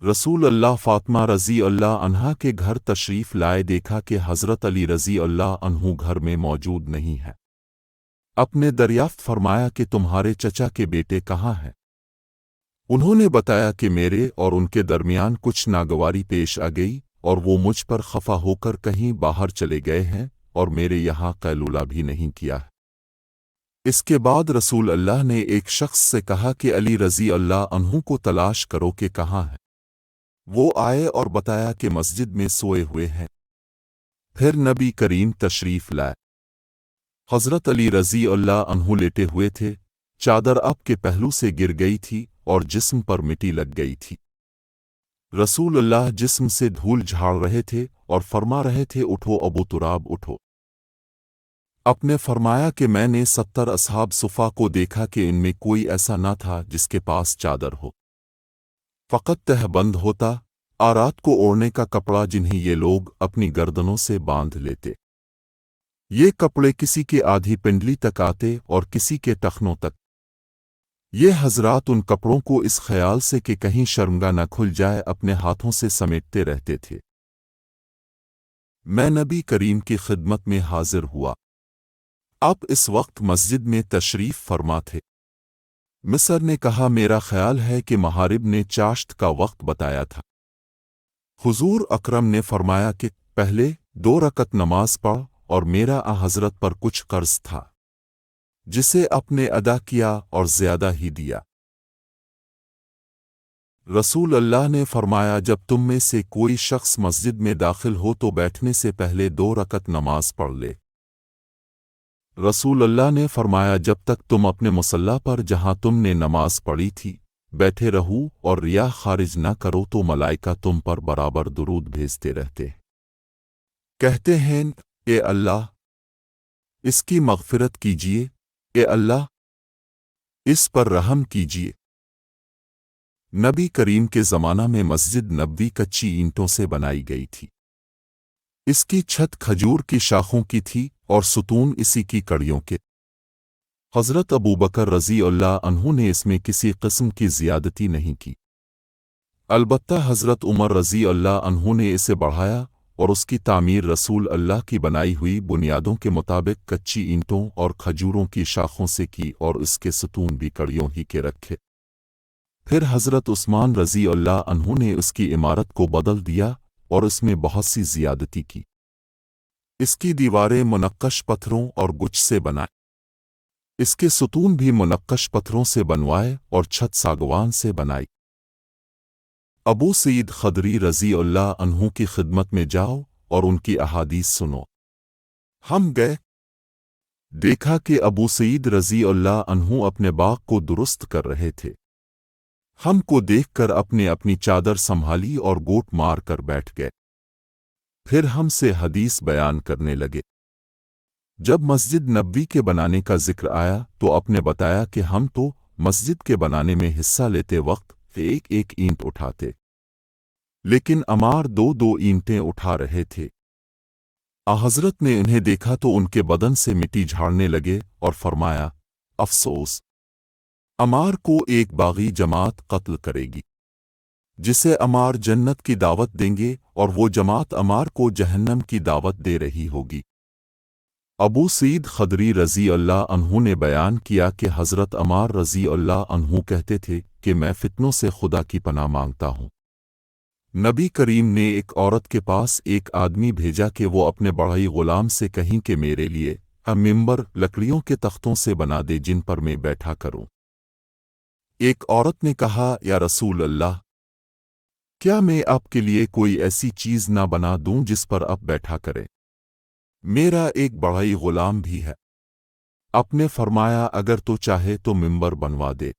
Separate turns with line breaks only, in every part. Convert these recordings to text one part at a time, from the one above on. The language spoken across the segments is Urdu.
رسول اللہ فاطمہ رضی اللہ عنہا کے گھر تشریف لائے، دیکھا کہ حضرت علی رضی اللہ عنہ گھر میں موجود نہیں ہے۔ اپنے دریافت فرمایا کہ تمہارے چچا کے بیٹے کہاں ہیں؟ انہوں نے بتایا کہ میرے اور ان کے درمیان کچھ ناگواری پیش آ گئی اور وہ مجھ پر خفا ہو کر کہیں باہر چلے گئے ہیں اور میرے یہاں قیلولہ بھی نہیں کیا ہے۔ اس کے بعد رسول اللہ نے ایک شخص سے کہا کہ علی رضی اللہ عنہ کو تلاش کرو کہ کہاں ہے۔ وہ آئے اور بتایا کہ مسجد میں سوئے ہوئے ہیں۔ پھر نبی کریم تشریف لائے۔ حضرت علی رضی اللہ عنہ لیٹے ہوئے تھے، چادر آپ کے پہلو سے گر گئی تھی اور جسم پر مٹی لگ گئی تھی۔ رسول اللہ جسم سے دھول جھاڑ رہے تھے اور فرما رہے تھے، اٹھو ابو تراب اٹھو۔ آپ نے فرمایا کہ میں نے 70 اصحاب صفا کو دیکھا کہ ان میں کوئی ایسا نہ تھا جس کے پاس چادر ہو، فقط تہ بند ہوتا، رات کو اوڑھنے کا کپڑا جنہیں یہ لوگ اپنی گردنوں سے باندھ لیتے۔ یہ کپڑے کسی کے آدھی پنڈلی تک آتے اور کسی کے ٹخنوں تک۔ یہ حضرات ان کپڑوں کو اس خیال سے کہ کہیں شرمگاہ نہ کھل جائے اپنے ہاتھوں سے سمیٹتے رہتے تھے۔ میں نبی کریم کی خدمت میں حاضر ہوا۔ آپ اس وقت مسجد میں تشریف فرما تھے۔ مصر نے کہا، میرا خیال ہے کہ محارب نے چاشت کا وقت بتایا تھا۔ حضور اکرم نے فرمایا کہ پہلے 2 رکعت نماز پڑھ، اور میرا حضرت پر کچھ قرض تھا جسے آپ نے ادا کیا اور زیادہ ہی دیا۔ رسول اللہ نے فرمایا، جب تم میں سے کوئی شخص مسجد میں داخل ہو تو بیٹھنے سے پہلے 2 رکعت نماز پڑھ لے۔ رسول اللہ نے فرمایا، جب تک تم اپنے مصلی پر جہاں تم نے نماز پڑھی تھی بیٹھے رہو اور ریا خارج نہ کرو تو ملائکہ تم پر برابر درود بھیجتے رہتے۔ کہتے ہیں، اے اللہ اس کی مغفرت کیجیے، اے اللہ اس پر رحم کیجیے۔ نبی کریم کے زمانہ میں مسجد نبوی کچی اینٹوں سے بنائی گئی تھی۔ اس کی چھت کھجور کی شاخوں کی تھی اور ستون اسی کی کڑیوں کے۔ حضرت ابو بکر رضی اللہ عنہ نے اس میں کسی قسم کی زیادتی نہیں کی۔ البتہ حضرت عمر رضی اللہ عنہ نے اسے بڑھایا اور اس کی تعمیر رسول اللہ کی بنائی ہوئی بنیادوں کے مطابق کچی اینٹوں اور کھجوروں کی شاخوں سے کی اور اس کے ستون بھی کڑیوں ہی کے رکھے۔ پھر حضرت عثمان رضی اللہ عنہ نے اس کی عمارت کو بدل دیا اور اس میں بہت سی زیادتی کی۔ اس کی دیواریں منقش پتھروں اور گچ سے بنائے، اس کے ستون بھی منقش پتھروں سے بنوائے اور چھت ساگوان سے بنائی۔ ابو سعید خدری رضی اللہ عنہ کی خدمت میں جاؤ اور ان کی احادیث سنو۔ ہم گئے، دیکھا کہ ابو سعید رضی اللہ عنہ اپنے باغ کو درست کر رہے تھے۔ ہم کو دیکھ کر اپنی چادر سنبھالی اور گوٹ مار کر بیٹھ گئے۔ پھر ہم سے حدیث بیان کرنے لگے۔ جب مسجد نبوی کے بنانے کا ذکر آیا تو آپ نے بتایا کہ ہم تو مسجد کے بنانے میں حصہ لیتے وقت ایک ایک اینٹ اٹھاتے، لیکن عمار 2 اینٹیں اٹھا رہے تھے۔ حضرت نے انہیں دیکھا تو ان کے بدن سے مٹی جھاڑنے لگے اور فرمایا، افسوس، عمار کو ایک باغی جماعت قتل کرے گی جسے عمار جنت کی دعوت دیں گے اور وہ جماعت عمار کو جہنم کی دعوت دے رہی ہوگی۔ ابو سعید خدری رضی اللہ عنہ نے بیان کیا کہ حضرت عمار رضی اللہ عنہ کہتے تھے کہ میں فتنوں سے خدا کی پناہ مانگتا ہوں۔ نبی کریم نے ایک عورت کے پاس ایک آدمی بھیجا کہ وہ اپنے بڑھئی غلام سے کہیں کہ میرے لیے ممبر لکڑیوں کے تختوں سے بنا دے جن پر میں بیٹھا کروں۔ ایک عورت نے کہا، یا رسول اللہ، کیا میں آپ کے لیے کوئی ایسی چیز نہ بنا دوں جس پر آپ بیٹھا کریں؟ میرا ایک بڑھئی غلام بھی ہے۔ آپ نے فرمایا، اگر تو چاہے تو ممبر بنوا دے۔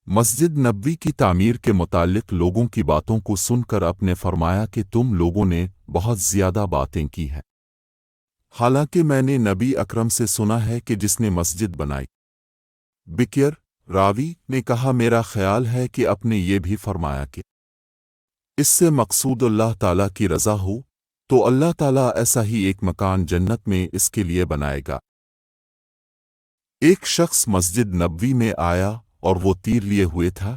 مسجد نبوی کی تعمیر کے متعلق لوگوں کی باتوں کو سن کر آپ نے فرمایا کہ تم لوگوں نے بہت زیادہ باتیں کی ہیں، حالانکہ میں نے نبی اکرم سے سنا ہے کہ جس نے مسجد بنائی۔ بکیر راوی نے کہا، میرا خیال ہے کہ آپ نے یہ بھی فرمایا کہ اس سے مقصود اللہ تعالیٰ کی رضا ہو تو اللہ تعالیٰ ایسا ہی ایک مکان جنت میں اس کے لیے بنائے گا۔ ایک شخص مسجد نبوی میں آیا اور وہ تیر لیے ہوئے تھا،